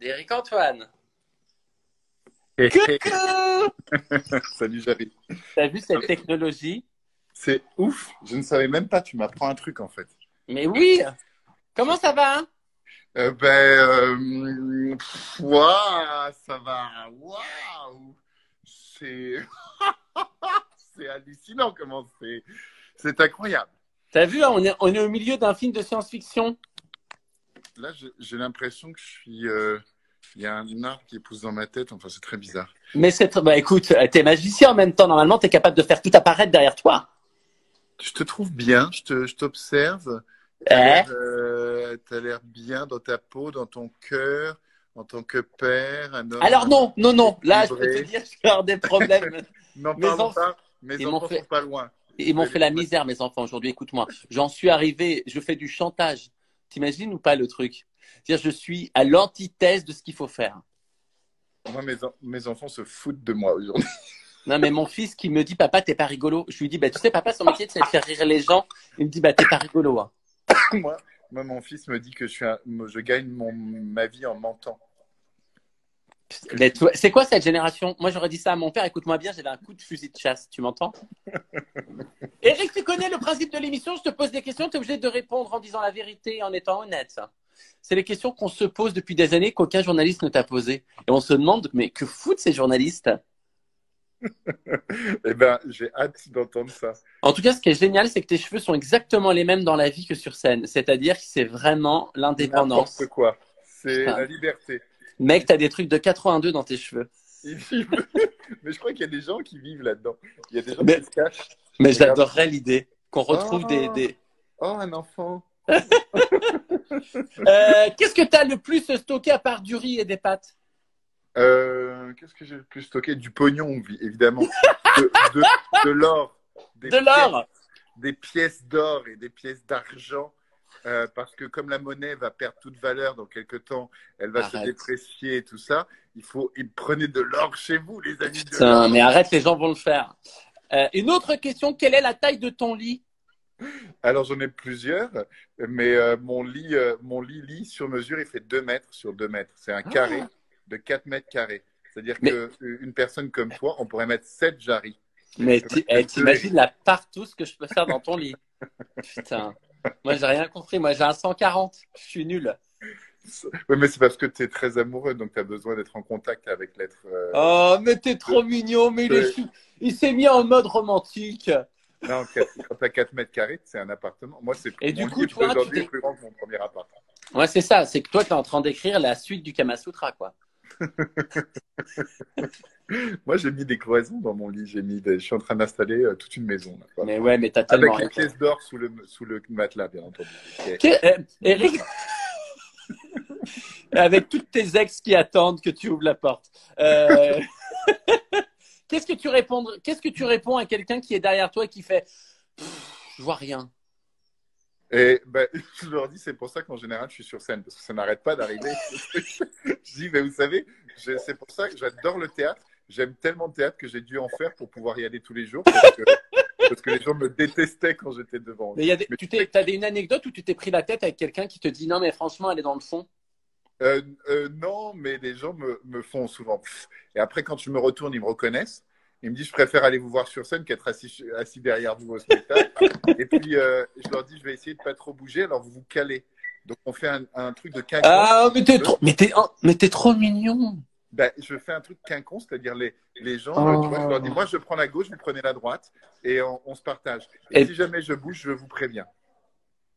d'Éric-Antoine. Hé, hé. Coucou! Salut Jarry. T'as vu cette technologie? C'est ouf, je ne savais même pas, tu m'apprends un truc en fait. Mais oui! Comment ça va? Ouah, ça va, waouh, c'est c'est hallucinant comment c'est incroyable. T'as vu, hein, on est au milieu d'un film de science-fiction. Là, j'ai l'impression que je suis, il y a un arbre qui pousse dans ma tête, enfin c'est très bizarre. Mais bah écoute, t'es magicien en même temps. Normalement, t'es capable de faire tout apparaître derrière toi. Je te trouve bien, je t'observe. Eh? T'as l'air bien dans ta peau, dans ton cœur, en tant que père, un Alors homme non, non, non. Là, je peux te équilibré. dire, je vais avoir des problèmes. N'en Mes parlons enfants, pas, mes ils m'ont enfants sont fait, pas loin. ils Je m'ont vais fait les la traumatiser. misère, mes enfants, aujourd'hui. Écoute-moi, j'en suis arrivé, je fais du chantage. T'imagines ou pas le truc? C'est-à-dire, je suis à l'antithèse de ce qu'il faut faire. Moi, mes enfants se foutent de moi aujourd'hui. Non, mais mon fils qui me dit, papa, t'es pas rigolo. Je lui dis, bah, tu sais, papa, son métier, c'est de faire rire les gens. Il me dit, bah, t'es pas rigolo, hein. Moi, mon fils me dit que je gagne ma vie en mentant. Mais c'est quoi cette génération? Moi, j'aurais dit ça à mon père. Écoute-moi bien, j'avais un coup de fusil de chasse. Tu m'entends? Eric, tu connais le principe de l'émission. Je te pose des questions, tu es obligé de répondre en disant la vérité, en étant honnête. C'est les questions qu'on se pose depuis des années qu'aucun journaliste ne t'a posées. Et on se demande, mais que foutent ces journalistes? Eh ben, j'ai hâte d'entendre ça. En tout cas, ce qui est génial, c'est que tes cheveux sont exactement les mêmes dans la vie que sur scène. C'est-à-dire que c'est vraiment N'importe l'indépendance. quoi. C'est la Putain. liberté. Mec, t'as des trucs de 82 dans tes cheveux. Ils vivent- Mais je crois qu'il y a des gens qui vivent là-dedans. Il y a des gens qui Mais, se cachent. mais Regarde. j'adorerais l'idée qu'on retrouve Oh, oh, un enfant. Qu'est-ce que t'as le plus stocké à part du riz et des pâtes? Qu'est-ce que j'ai le plus stocké? Du pognon, évidemment. De, de, de l'or. Des De pièces, l'or. des pièces d'or et des pièces d'argent. Parce que comme la monnaie va perdre toute valeur dans quelques temps, elle va se Arrête. déprécier et tout ça, prenez de l'or chez vous, les amis, de Putain, mais l'or. arrête, les gens vont le faire. Une autre question, quelle est la taille de ton lit? Alors j'en ai plusieurs, mais mon lit sur mesure, il fait 2 mètres sur 2 mètres. C'est un carré Ah. de 4 mètres carrés. C'est-à-dire Mais, qu'une personne comme toi, on pourrait mettre 7 jarries. mais Je peux mettre deux t'imagines Eric. la partouze que je peux faire dans ton lit. Putain. Moi, j'ai rien compris. Moi, j'ai un 140. Je suis nul. Oui, mais c'est parce que tu es très amoureux, donc tu as besoin d'être en contact avec l'être. Oh, mais t'es De- trop mignon. Mais de- il s'est mis en mode romantique. Non, quand tu as 4 mètres carrés, c'est un appartement. Moi, Et mon du lit coup, toi, d'aujourd'hui est plus grand que mon premier appart. Ouais, c'est ça. C'est que toi, t'es en train d'écrire la suite du Kama Sutra, quoi. Moi, j'ai mis des cloisons dans mon lit. Je suis en train d'installer toute une maison, là, quoi. Mais ouais, mais t'as tellement Avec les raison. pièces d'or sous le matelas, bien entendu. Ok. Eric, avec toutes tes ex qui attendent que tu ouvres la porte. Euh, Qu'est-ce que tu réponds à quelqu'un qui est derrière toi et qui fait je vois rien. Et ben, je leur dis, c'est pour ça qu'en général, je suis sur scène, parce que ça n'arrête pas d'arriver. Je dis, mais vous savez, c'est pour ça que j'adore le théâtre. J'aime tellement le théâtre que j'ai dû en faire pour pouvoir y aller tous les jours, parce que les gens me détestaient quand j'étais devant eux. Mais il y a Mais t'as une anecdote où tu t'es pris la tête avec quelqu'un qui te dit non mais franchement elle est dans le fond. non, mais les gens me font souvent. Pff. Et après, quand je me retourne, ils me reconnaissent. Ils me disent, je préfère aller vous voir sur scène qu'être assis derrière vous au spectacle. Et puis, je leur dis, je vais essayer de pas trop bouger, alors vous vous calez. Donc, on fait un truc de quinconce. Ah mais t'es trop mignon. Ben, je fais un truc quinconce, c'est-à-dire les gens, tu vois, je leur dis, Oh. moi, je prends la gauche, vous prenez la droite, et on se partage. Et Et, si jamais je bouge, je vous préviens.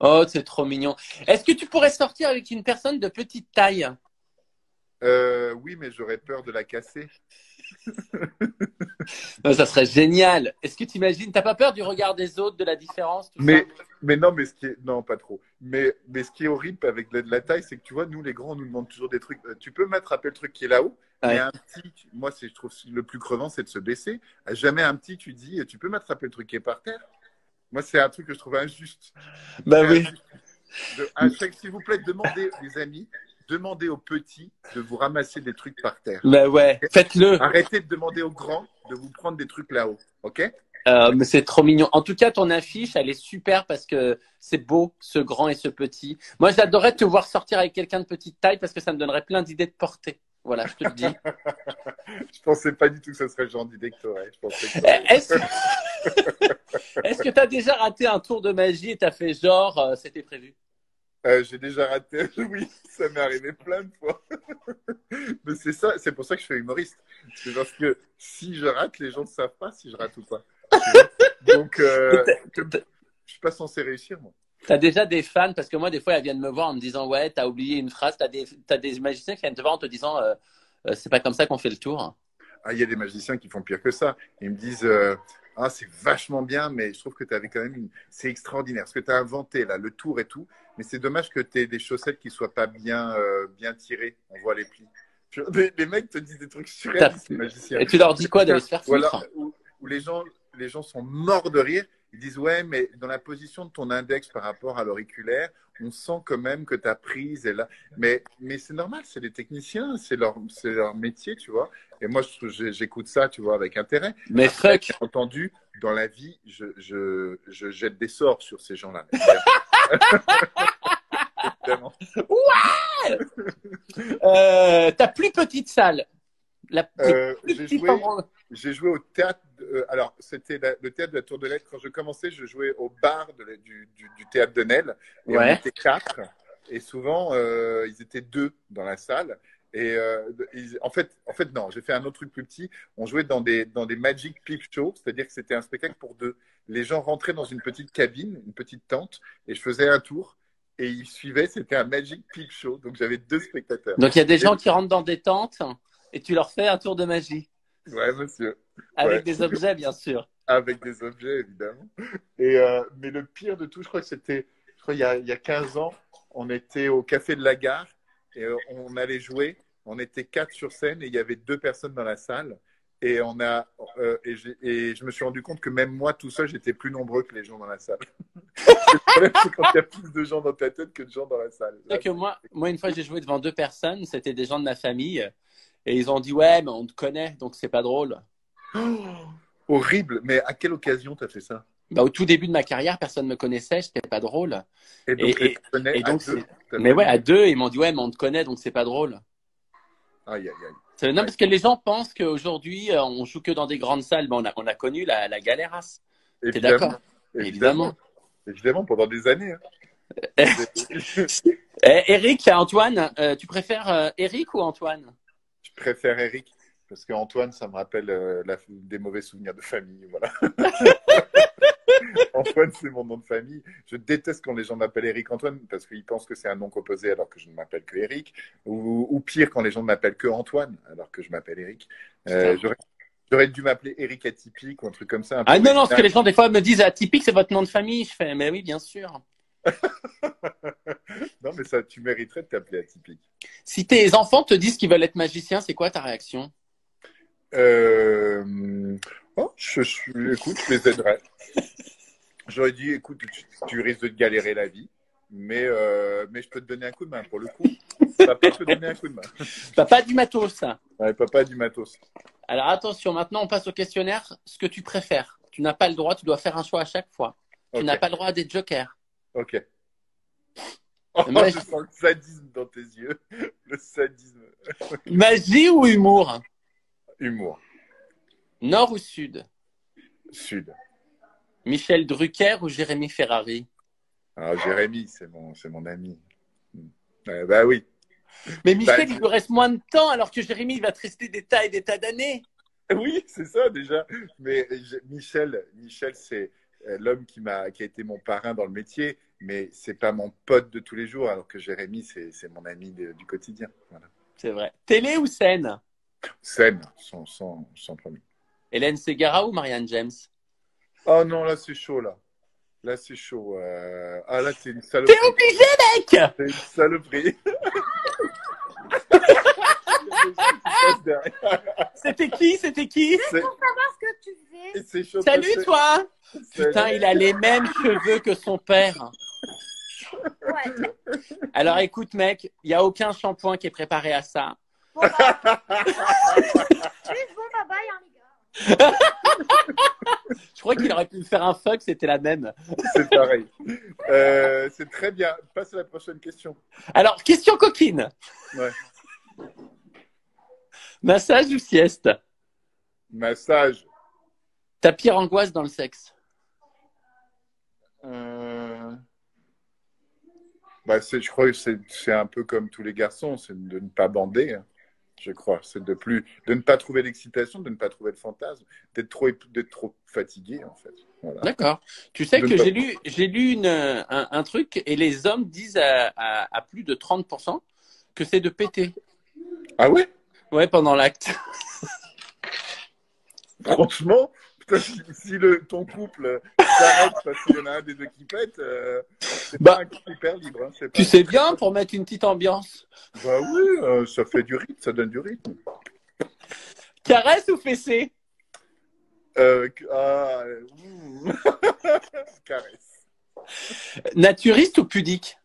oh c'est trop mignon. Est-ce que tu pourrais sortir avec une personne de petite taille? Oui, mais j'aurais peur de la casser. Non, ça serait génial. Est-ce que tu imagines, t'as pas peur du regard des autres, de la différence, tout ça? Mais non, non, pas trop. Mais ce qui est horrible avec la taille, c'est que tu vois, nous, les grands, on nous demande toujours des trucs. Tu peux m'attraper le truc qui est là-haut, mais Ouais. un petit, moi, je trouve le plus crevant, c'est de se baisser. À jamais un petit, tu dis, tu peux m'attraper le truc qui est par terre. Moi, c'est un truc que je trouve injuste. Bah C'est oui. injuste. S'il vous plaît, demandez, les amis, demandez aux petits de vous ramasser des trucs par terre. Bah ouais. Ok. Faites-le. Arrêtez de demander aux grands de vous prendre des trucs là-haut. OK? Mais c'est trop mignon. En tout cas, ton affiche, elle est super parce que c'est beau, ce grand et ce petit. Moi, j'adorerais te voir sortir avec quelqu'un de petite taille parce que ça me donnerait plein d'idées de portée. Voilà, je te le dis. Je pensais pas du tout que ce serait le genre d'idée que tu aurais. Je pensais que Est-ce que tu as déjà raté un tour de magie et tu as fait genre, c'était prévu? j'ai déjà raté. Oui, ça m'est arrivé plein de fois. Mais c'est ça, c'est pour ça que je fais humoriste. C'est parce que si je rate, les gens ne savent pas si je rate ou pas. Tu vois. Donc, je suis pas censé réussir, moi. T'as déjà des fans, parce que moi, des fois, elles viennent me voir en me disant, ouais, t'as oublié une phrase. T'as des magiciens qui viennent te voir en te disant, c'est pas comme ça qu'on fait le tour. Ah, il y a des magiciens qui font pire que ça. Ils me disent, ah, c'est vachement bien, mais je trouve que tu avais quand même c'est extraordinaire. Ce que tu as inventé, là, le tour et tout. Mais c'est dommage que tu aies des chaussettes qui soient pas bien tirées. On voit les plis. Les mecs te disent des trucs surréalistes, les magiciens. Et tu leur dis quoi de se faire Voilà, foutre? où les gens sont morts de rire. Ils disent, ouais, mais dans la position de ton index par rapport à l'auriculaire, on sent quand même que ta prise est là. Mais c'est normal, c'est les techniciens, c'est leur métier, tu vois. Et moi, j'écoute ça, tu vois, avec intérêt. Mais Après, fuck. bien entendu, dans la vie, je jette des sorts sur ces gens-là. Évidemment. Ouais. Ta plus petite salle. La plus petite J'ai joué au théâtre. Alors, c'était le théâtre de la Tour de l'Aigle. Quand je commençais, je jouais au bar du théâtre de Nesle. Et on était 4. Et souvent, ils étaient 2 dans la salle. Et en fait, non, j'ai fait un autre truc plus petit. On jouait dans des Magic Peep Show, c'est-à-dire que c'était un spectacle pour 2. Les gens rentraient dans une petite cabine, une petite tente, et je faisais un tour. Et ils suivaient, c'était un Magic Peep Show. Donc, j'avais 2 spectateurs. Donc, il y a des gens qui rentrent dans des tentes et tu leur fais un tour de magie. Ouais, monsieur. Avec des objets, bien sûr. Avec des objets, évidemment. Mais le pire de tout, je crois il y a 15 ans, on était au Café de la Gare et on allait jouer. On était 4 sur scène et il y avait 2 personnes dans la salle. Et je me suis rendu compte que même moi, tout seul, j'étais plus nombreux que les gens dans la salle. Le problème, c'est quand il y a plus de gens dans ta tête que de gens dans la salle. C'est que moi, une fois, j'ai joué devant 2 personnes. C'était des gens de ma famille. Et ils ont dit, ouais, mais on te connaît, donc c'est pas drôle. Oh, horrible. Mais à quelle occasion t'as fait ça? Bah, au tout début de ma carrière, personne ne me connaissait, j'étais pas drôle. Et donc, mais ouais, à 2, ils m'ont dit, ouais, mais on te connaît, donc c'est pas drôle. Aïe, aïe, aïe. Non, parce que les gens pensent qu'aujourd'hui, on joue que dans des grandes salles. Ben, on a connu la galérasse. T'es d'accord? Évidemment. Évidemment, pendant des années. Hein. Eric, Antoine, tu préfères Eric ou Antoine? Je préfère Eric, parce qu'Antoine, ça me rappelle des mauvais souvenirs de famille. Voilà. Antoine, c'est mon nom de famille. Je déteste quand les gens m'appellent Eric Antoine, parce qu'ils pensent que c'est un nom composé alors que je ne m'appelle que Eric. Ou pire, quand les gens ne m'appellent que Antoine, alors que je m'appelle Eric. J'aurais dû m'appeler Eric Atypique ou un truc comme ça. Ah non, parce que les gens, des fois, me disent Atypique, c'est votre nom de famille. Je fais, mais oui, bien sûr. Non, mais ça, tu mériterais de t'appeler Atypique. Si tes enfants te disent qu'ils veulent être magiciens, c'est quoi ta réaction? Écoute, je les aiderais. J'aurais dit, écoute, tu risques de te galérer la vie, mais je peux te donner un coup de main pour le coup. Papa peut te donner un coup de main. Papa du matos. Ouais, papa du matos. Alors attention, maintenant on passe au questionnaire. Ce que tu préfères. Tu n'as pas le droit, tu dois faire un choix à chaque fois. Tu n'as pas le droit à des jokers. Ok. Oh, je sens le sadisme dans tes yeux. Le sadisme. Magie ou humour? Humour. Nord ou sud? Sud. Michel Drucker ou Jérémy Ferrari? Ah, Jérémy, c'est mon ami. Bah oui. Mais Michel, il lui reste moins de temps alors que Jérémy, il va te rester des tas et des tas d'années. Oui, c'est ça déjà. Mais Michel, c'est l'homme qui a été mon parrain dans le métier, mais c'est pas mon pote de tous les jours, alors que Jérémy, c'est mon ami du quotidien. Voilà. C'est vrai. Télé ou scène? Scène, sans premier. Hélène Ségara ou Marianne James? Oh non, là c'est chaud là. Là c'est chaud. Ah là c'est une saloperie. T'es obligé, mec! C'est une saloperie. C'était qui? Juste pour savoir ce que tu fais. Chaud. Salut toi! Putain, il a les mêmes cheveux que son père. Ouais. Alors écoute, mec, il n'y a aucun shampoing qui est préparé à ça. Bon, bah. Juste bon, bye bye, hein, les gars. Je crois qu'il aurait pu me faire un fuck, c'était la même. C'est pareil. C'est très bien. Passe à la prochaine question. Alors, question coquine. Ouais. Massage ou sieste? Massage. Ta pire angoisse dans le sexe? Bah, je crois que c'est un peu comme tous les garçons, c'est de ne pas bander, hein, je crois. C'est de ne pas trouver l'excitation, de ne pas trouver le fantasme, d'être trop fatigué, en fait. Voilà. D'accord. Tu sais De que ne pas- j'ai lu un truc et les hommes disent à plus de 30% que c'est de péter. Ah ouais? Ouais, pendant l'acte. Franchement, putain, si ton couple s'arrête parce qu'il y en a un des deux qui pète, c'est Bah, pas un couple hyper libre. Hein, c'est pas Tu sais bien pour mettre une petite ambiance. Bah oui, ça fait du rythme, ça donne du rythme. Caresse ou fessée? Caresse. Naturiste ou pudique?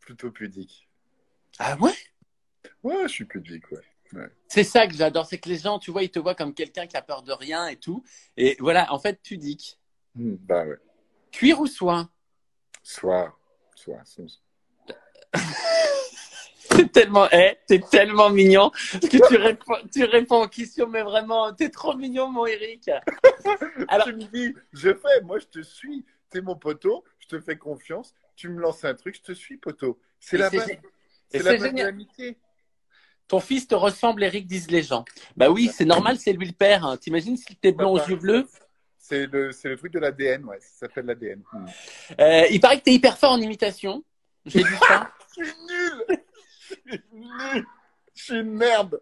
Plutôt pudique. Ah ouais? Ouais, je suis pudique, ouais. C'est ça que j'adore, c'est que les gens, tu vois, ils te voient comme quelqu'un qui a peur de rien et tout. Et voilà, en fait, pudique. Bah ouais. Cuir ou soie? Soir. T'es tellement mignon. Parce que tu réponds aux questions, mais vraiment, t'es trop mignon, mon Eric. Alors, Tu me dis, moi je te suis. T'es mon poteau, je te fais confiance. Tu me lances un truc, je te suis, poteau. C'est la base. C'est la base de l'amitié. Ton fils te ressemble, Eric, disent les gens. Bah oui, c'est normal, c'est lui le père. Hein. T'imagines s'il était blond aux yeux bleus? C'est le truc de l'ADN, ouais. Ça s'appelle l'ADN. Il paraît que t'es hyper fort en imitation. J'ai vu ça. Je suis nul. Je suis une merde.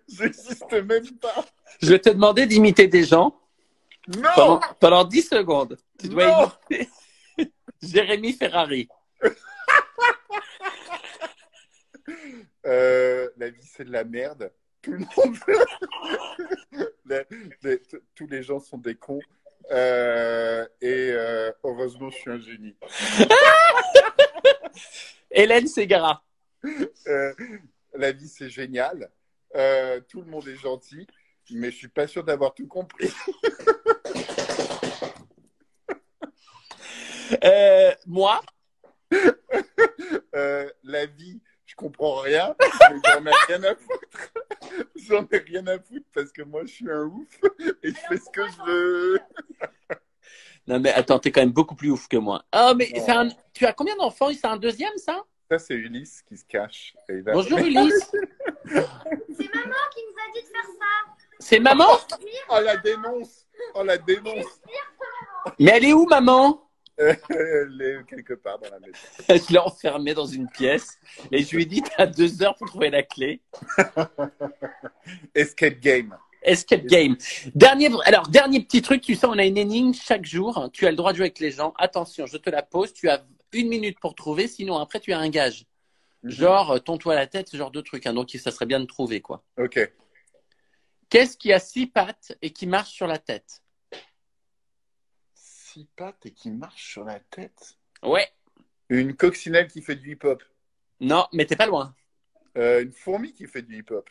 J'existe même pas. Je vais te demander d'imiter des gens Non. pendant 10 secondes. Tu dois Non. imiter Jérémy Ferrari. La vie, c'est de la merde. Tout le monde. Tous les gens sont des cons. Heureusement, je suis un génie. Hélène Ségara. La vie, c'est génial. Tout le monde est gentil, mais je suis pas sûr d'avoir tout compris. Moi? La vie, je comprends rien, mais j'en ai rien à foutre. J'en ai rien à foutre parce que moi, je suis un ouf et je fais ce que je veux. Non, mais attends, t'es quand même beaucoup plus ouf que moi. Oh, mais tu as combien d'enfants? C'est un deuxième, ça? Ça, c'est Ulysse qui se cache. Bonjour, Ulysse. C'est maman qui nous a dit de faire ça. C'est maman? Oh, la dénonce. Oh, la dénonce. Mais elle est où, maman? Elle est quelque part dans la maison. Je l'ai enfermée dans une pièce et je lui ai dit, t'as 2 heures pour trouver la clé. Escape game. Escape game. Dernier petit truc, tu sais, on a une énigme chaque jour. Tu as le droit de jouer avec les gens. Attention, je te la pose. Tu as 1 minute pour trouver, sinon après tu as un gage. Genre, tonds-toi la tête, ce genre de truc. Hein. Donc, ça serait bien de trouver, quoi. Ok. Qu'est-ce qui a 6 pattes et qui marche sur la tête? 6 pattes et qui marche sur la tête? Ouais. Une coccinelle qui fait du hip-hop. Non, mais t'es pas loin. Une fourmi qui fait du hip-hop.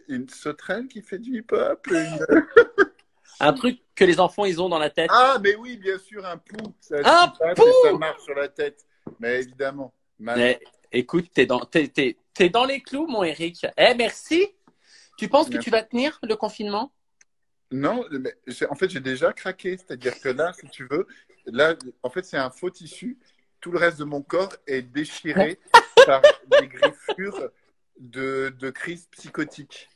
Une sauterelle qui fait du hip-hop. Un truc que les enfants, ils ont dans la tête. Ah, mais oui, bien sûr, un pou. Ça pou. Ça marche sur la tête. Mais évidemment. Mais, écoute, t'es dans les clous, mon Eric. Merci. Tu penses que tu vas tenir le confinement? Non, mais en fait, j'ai déjà craqué. C'est-à-dire que là, si tu veux, là, en fait, c'est un faux tissu. Tout le reste de mon corps est déchiré par des griffures de crise psychotique.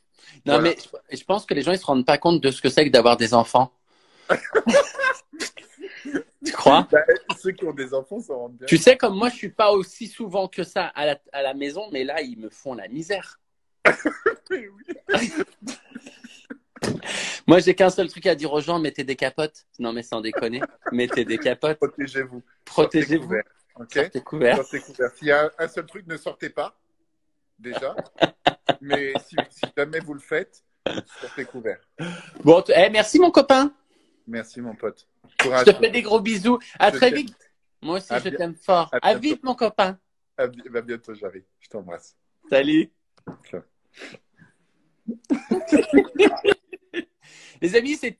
Non, voilà. Mais je pense que les gens, ils se rendent pas compte de ce que c'est que d'avoir des enfants. Tu crois? Bah, ceux qui ont des enfants s'en rendent bien. Tu sais, comme moi, je suis pas aussi souvent que ça à la maison, mais là, ils me font la misère. Oui. Moi, j'ai qu'un seul truc à dire aux gens, mettez des capotes. Non, mais sans déconner, mettez des capotes. Protégez-vous. Protégez-vous. Sortez couverts. Sortez couverts. S'il y a un seul truc, ne sortez pas, déjà. Mais si jamais vous le faites, sortez couverts. Bon, merci mon copain. Merci mon pote. Courage. Je te fais des gros bisous. À très vite. Moi aussi, À je bi- t'aime fort. à À bientôt. vite, mon copain. Bah, bientôt, Jarry. Je t'embrasse. Salut. Ciao. Les amis, c'est